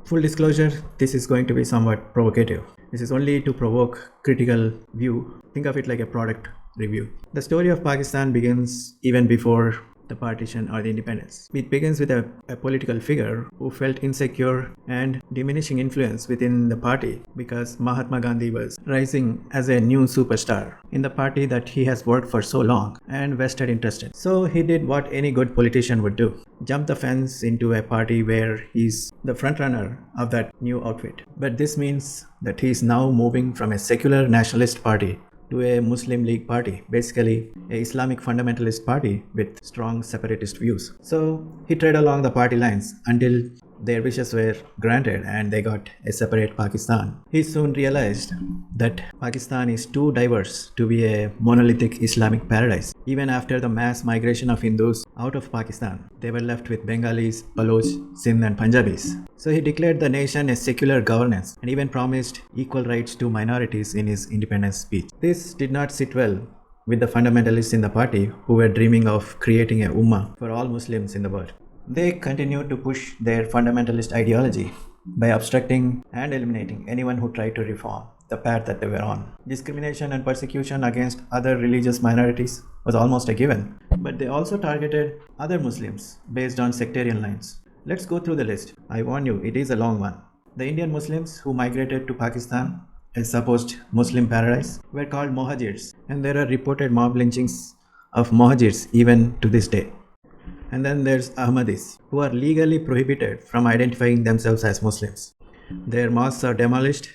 Full disclosure, this is going to be somewhat provocative. This is only to provoke critical view. Think of it like a product review. The story of Pakistan begins even before the partition or the independence. It begins with a political figure who felt insecure and diminishing influence within the party because Mahatma Gandhi was rising as a new superstar in the party that he has worked for so long and vested interest in. So he did what any good politician would do: jump the fence into a party where he's the frontrunner of that new outfit. But this means that he is now moving from a secular nationalist party to a Muslim League party, basically a Islamic fundamentalist party with strong separatist views. So he tread along the party lines until their wishes were granted and they got a separate Pakistan. He soon realized that Pakistan is too diverse to be a monolithic Islamic paradise. Even after the mass migration of Hindus out of Pakistan, they were left with Bengalis, Baloch, Sindh and Punjabis. So he declared the nation a secular governance and even promised equal rights to minorities in his independence speech. This did not sit well with the fundamentalists in the party who were dreaming of creating a ummah for all Muslims in the world. They continued to push their fundamentalist ideology by obstructing and eliminating anyone who tried to reform the path that they were on. Discrimination and persecution against other religious minorities was almost a given, but they also targeted other Muslims based on sectarian lines. Let's go through the list. I warn you, it is a long one. The Indian Muslims who migrated to Pakistan, a supposed Muslim paradise, were called Mohajirs, and there are reported mob lynchings of Mohajirs even to this day. And then there's Ahmadis, who are legally prohibited from identifying themselves as Muslims. Their mosques are demolished,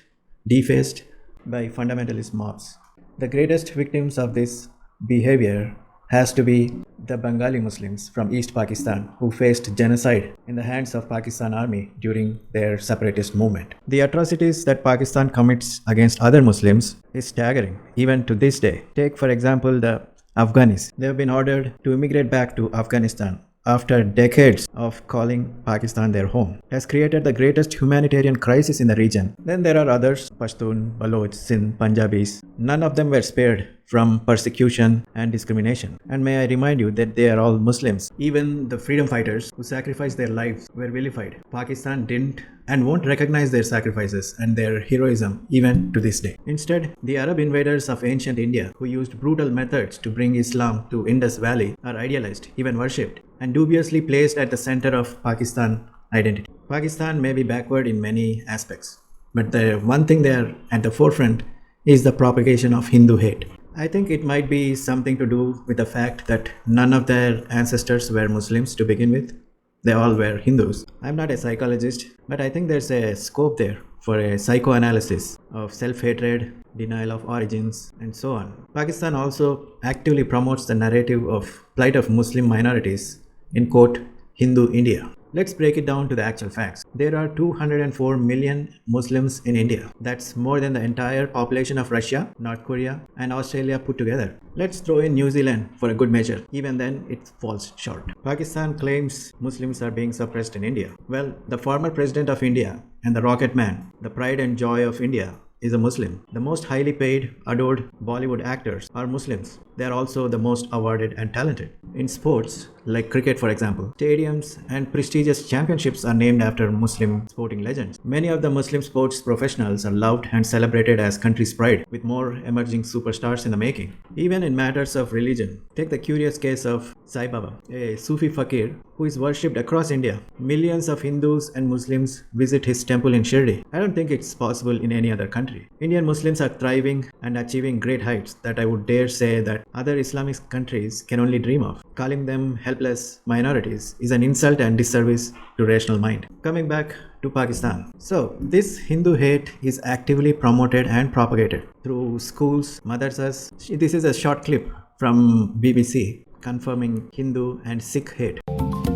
defaced by fundamentalist mobs. The greatest victims of this behavior has to be the Bengali Muslims from East Pakistan who faced genocide in the hands of Pakistan army during their separatist movement. The atrocities that Pakistan commits against other Muslims is staggering, even to this day. Take for example the Afghanis. They have been ordered to immigrate back to Afghanistan after decades of calling Pakistan their home. It has created the greatest humanitarian crisis in the region. Then there are others: Pashtun, Baloch, Sindh, Punjabis. None of them were spared from persecution and discrimination. And may I remind you that they are all Muslims. Even the freedom fighters who sacrificed their lives were vilified. Pakistan didn't and won't recognize their sacrifices and their heroism even to this day. Instead, the Arab invaders of ancient India, who used brutal methods to bring Islam to Indus Valley, are idealized, even worshipped, and dubiously placed at the center of Pakistan identity. Pakistan may be backward in many aspects, but the one thing they are at the forefront is the propagation of Hindu hate. I think it might be something to do with the fact that none of their ancestors were Muslims to begin with. They all were Hindus. I'm not a psychologist, but I think there's a scope there for a psychoanalysis of self-hatred, denial of origins, and so on. Pakistan also actively promotes the narrative of plight of Muslim minorities in quote Hindu India. Let's break it down to the actual facts. There are 204 million Muslims in India. That's more than the entire population of Russia, North Korea, and Australia put together. Let's throw in New Zealand for a good measure. Even then, it falls short. Pakistan claims Muslims are being suppressed in India. Well, the former president of India and the rocket man, the pride and joy of India, is a Muslim. The most highly paid, adored Bollywood actors are Muslims. They are also the most awarded and talented. In sports, like cricket for example, stadiums and prestigious championships are named after Muslim sporting legends. Many of the Muslim sports professionals are loved and celebrated as country's pride, with more emerging superstars in the making. Even in matters of religion, take the curious case of Sai Baba, a Sufi fakir who is worshipped across India. Millions of Hindus and Muslims visit his temple in Shirdi. I don't think it's possible in any other country. Indian Muslims are thriving and achieving great heights that I would dare say that other Islamic countries can only dream of. Calling them helpless minorities is an insult and disservice to rational mind. Coming back to Pakistan. So, this Hindu hate is actively promoted and propagated through schools, madrasas. This is a short clip from BBC confirming Hindu and Sikh hate.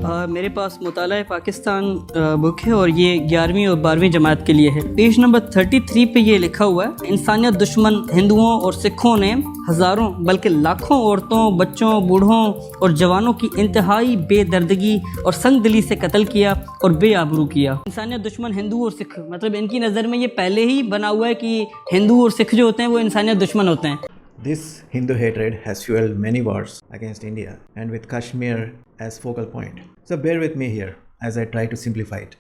मेरे पास मुताला Pakistan book है और ये 11वीं और 12वीं जमात के लिए है। पेज नंबर 33 पे ये लिखा हुआ है, इंसानियत दुश्मन हिंदुओं और सिखों ने हज़ारों बल्कि लाखों औरतों, बच्चों, बूढ़ों और जवानों की इंतहाई बेदर्दगी और संगदिली से कत्ल किया और बेआबरू किया। इंसानियत दुश्मन हिंदू और सिख, मतलब इनकी नज़र में ये पहले ही बना हुआ है कि हिंदू और सिख जो होते हैं वो इंसानियत दुश्मन होते हैं। This Hindu hatred has fueled many wars against India, and with Kashmir as focal point. So bear with me here. as I try to simplify it.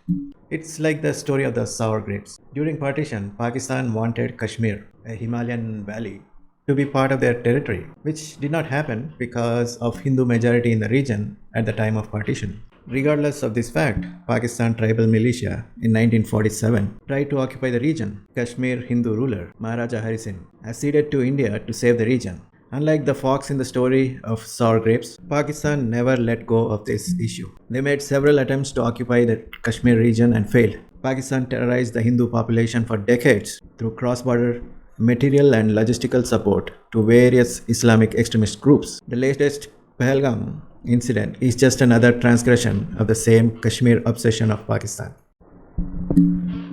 It's like the story of the sour grapes. During partition, Pakistan wanted Kashmir, a Himalayan valley, to be part of their territory, which did not happen because of Hindu majority in the region at the time of partition. Regardless of this fact, Pakistan tribal militia in 1947 tried to occupy the region. Kashmir Hindu ruler Maharaja Hari Singh acceded to India to save the region. Unlike the fox in the story of sour grapes, Pakistan never let go of this issue. They made several attempts to occupy the Kashmir region and failed. Pakistan terrorized the Hindu population for decades through cross-border material and logistical support to various Islamic extremist groups. The latest Pahalgam incident is just another transgression of the same Kashmir obsession of Pakistan.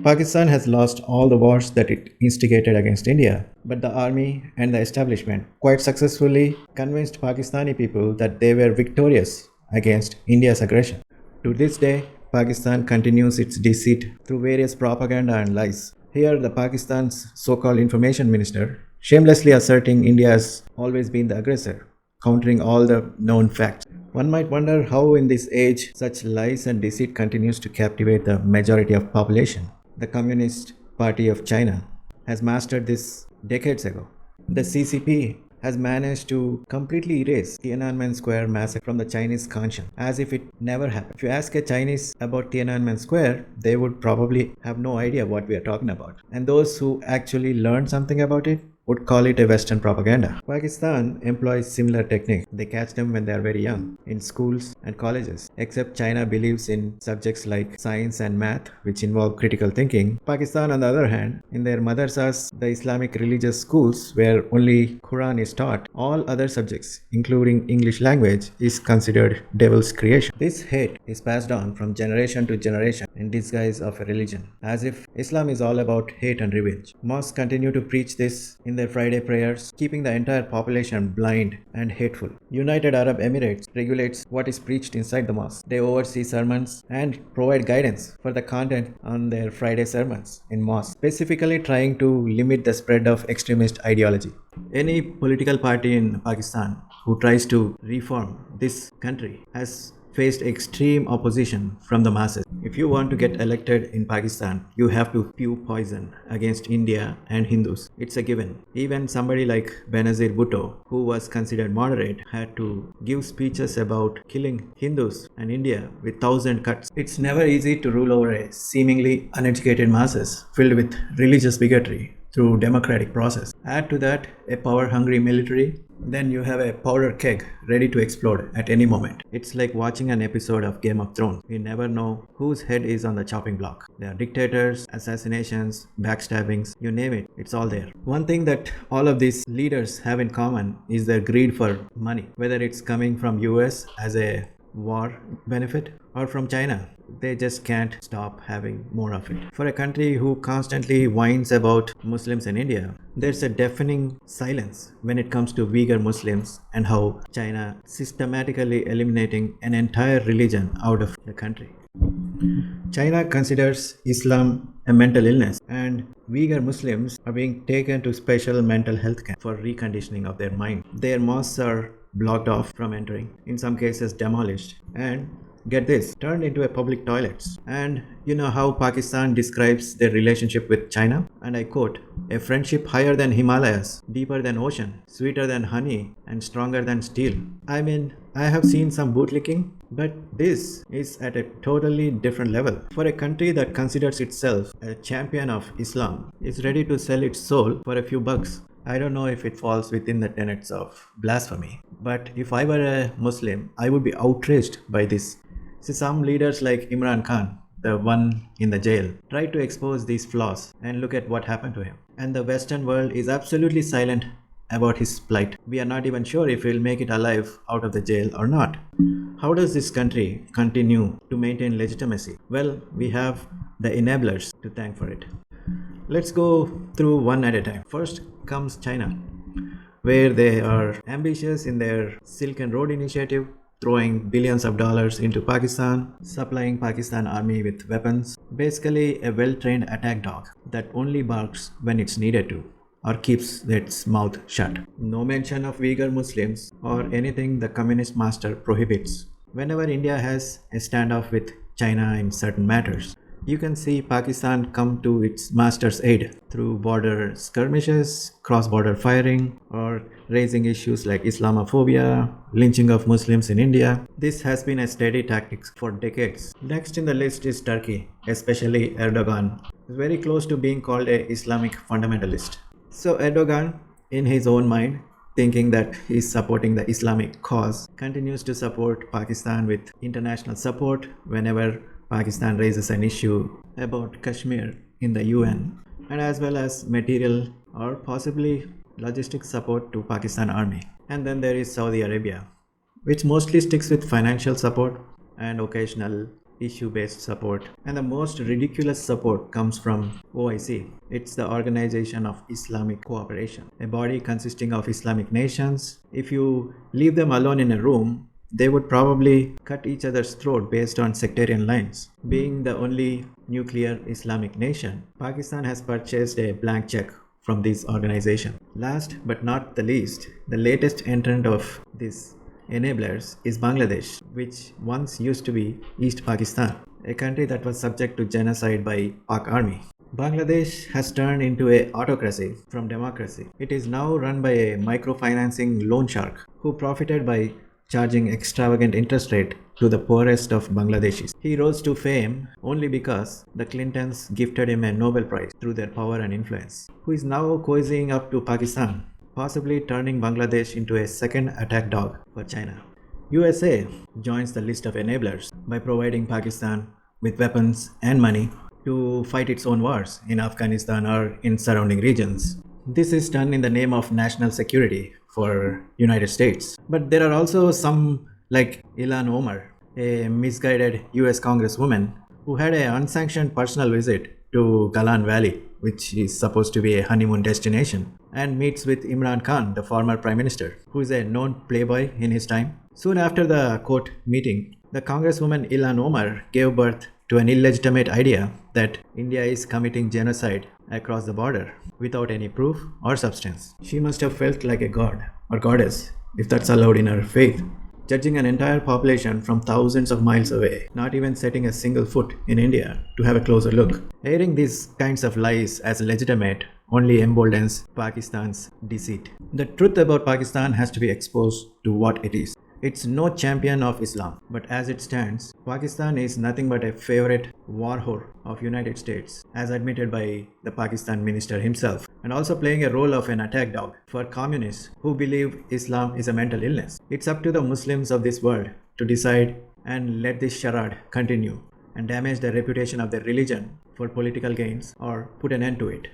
Pakistan has lost all the wars that it instigated against India, but the army and the establishment quite successfully convinced Pakistani people that they were victorious against India's aggression. To this day, Pakistan continues its deceit through various propaganda and lies. Here, the Pakistan's so-called information minister shamelessly asserting India has always been the aggressor, countering all the known facts. One might wonder how in this age such lies and deceit continues to captivate the majority of population. The Communist Party of China has mastered this decades ago. The CCP has managed to completely erase Tiananmen Square massacre from the Chinese conscience as if it never happened. If you ask a Chinese about Tiananmen Square, they would probably have no idea what we are talking about. And those who actually learned something about it would call it a Western propaganda. Pakistan employs similar technique. They catch them when they are very young in schools and colleges. Except China believes in subjects like science and math, which involve critical thinking. Pakistan, on the other hand, in their madrasas, the Islamic religious schools where only Quran is taught, all other subjects, including English language, is considered devil's creation. This hate is passed on from generation to generation in disguise of a religion, as if Islam is all about hate and revenge. Mosques continue to preach this in their Friday prayers, keeping the entire population blind and hateful. United Arab Emirates regulates what is preached inside the mosque. They oversee sermons and provide guidance for the content on their Friday sermons in mosques, specifically trying to limit the spread of extremist ideology. Any political party in Pakistan who tries to reform this country has faced extreme opposition from the masses. If you want to get elected in Pakistan, you have to spew poison against India and Hindus. It's a given. Even somebody like Benazir Bhutto, who was considered moderate, had to give speeches about killing Hindus and India with 1,000 cuts. It's never easy to rule over a seemingly uneducated masses filled with religious bigotry through democratic process. Add to that a power-hungry military, then you have a powder keg ready to explode at any moment. It's like watching an episode of Game of Thrones. You never know whose head is on the chopping block. There are dictators, assassinations, backstabbings, you name it, it's all there. One thing that all of these leaders have in common is their greed for money, whether it's coming from US as a war benefit or from China. They just can't stop having more of it. For a country who constantly whines about Muslims in India, there's a deafening silence when it comes to Uyghur Muslims and how China systematically eliminating an entire religion out of the country. China considers Islam a mental illness, and Uyghur Muslims are being taken to special mental health camps for reconditioning of their mind. Their mosques are blocked off from entering, in some cases demolished, and get this, turned into a public toilets. And you know how Pakistan describes their relationship with China? And I quote, a friendship higher than Himalayas, deeper than ocean, sweeter than honey, and stronger than steel. I mean, I have seen some bootlicking, but this is at a totally different level. For a country that considers itself a champion of Islam, is ready to sell its soul for a few bucks. I don't know if it falls within the tenets of blasphemy, but if I were a Muslim, I would be outraged by this. See, some leaders like Imran Khan, the one in the jail, tried to expose these flaws, and look at what happened to him. And the Western world is absolutely silent about his plight. We are not even sure if he'll make it alive out of the jail or not. How does this country continue to maintain legitimacy? Well, we have the enablers to thank for it. Let's go through one at a time. First comes China, where they are ambitious in their Silk and Road initiative, throwing billions of dollars into Pakistan, supplying Pakistan army with weapons, basically a well-trained attack dog that only barks when it's needed to, or keeps its mouth shut. No mention of Uyghur Muslims or anything the communist master prohibits. Whenever India has a standoff with China in certain matters. You can see Pakistan come to its master's aid through border skirmishes, cross-border firing, or raising issues like Islamophobia, lynching of Muslims in India. This has been a steady tactic for decades. Next in the list is Turkey, especially Erdogan. He's very close to being called a Islamic fundamentalist. So Erdogan, in his own mind, thinking that he's supporting the Islamic cause, continues to support Pakistan with international support whenever Pakistan raises an issue about Kashmir in the UN, and as well as material or possibly logistic support to Pakistan army. And then there is Saudi Arabia, which mostly sticks with financial support and occasional issue-based support. And the most ridiculous support comes from OIC. It's the Organization of Islamic Cooperation, a body consisting of Islamic nations. If you leave them alone in a room, they would probably cut each other's throat based on sectarian lines. Being the only nuclear Islamic nation, Pakistan has purchased a blank check from this organization. Last but not the least, the latest entrant of these enablers is Bangladesh, which once used to be East Pakistan, a country that was subject to genocide by Pak army. Bangladesh has turned into a autocracy from democracy. It is now run by a microfinancing loan shark who profited by charging extravagant interest rate to the poorest of Bangladeshis. He rose to fame only because the Clintons gifted him a Nobel Prize through their power and influence, who is now cozying up to Pakistan, possibly turning Bangladesh into a second attack dog for China. USA joins the list of enablers by providing Pakistan with weapons and money to fight its own wars in Afghanistan or in surrounding regions. This is done in the name of national security for United States. But there are also some like Ilhan Omar, a misguided US congresswoman who had an unsanctioned personal visit to Galan Valley, which is supposed to be a honeymoon destination, and meets with Imran Khan, the former prime minister, who is a known playboy in his time. Soon after the court meeting, the congresswoman Ilhan Omar gave birth to an illegitimate idea that India is committing genocide across the border without any proof or substance. She must have felt like a god or goddess, if that's allowed in her faith, judging an entire population from thousands of miles away, not even setting a single foot in India to have a closer look. Airing these kinds of lies as legitimate only emboldens Pakistan's deceit. The truth about Pakistan has to be exposed to what it is. It's no champion of Islam, but as it stands, Pakistan is nothing but a favorite war whore of United States, as admitted by the Pakistan minister himself, and also playing a role of an attack dog for communists who believe Islam is a mental illness. It's up to the Muslims of this world to decide and let this charade continue and damage the reputation of their religion for political gains or put an end to it.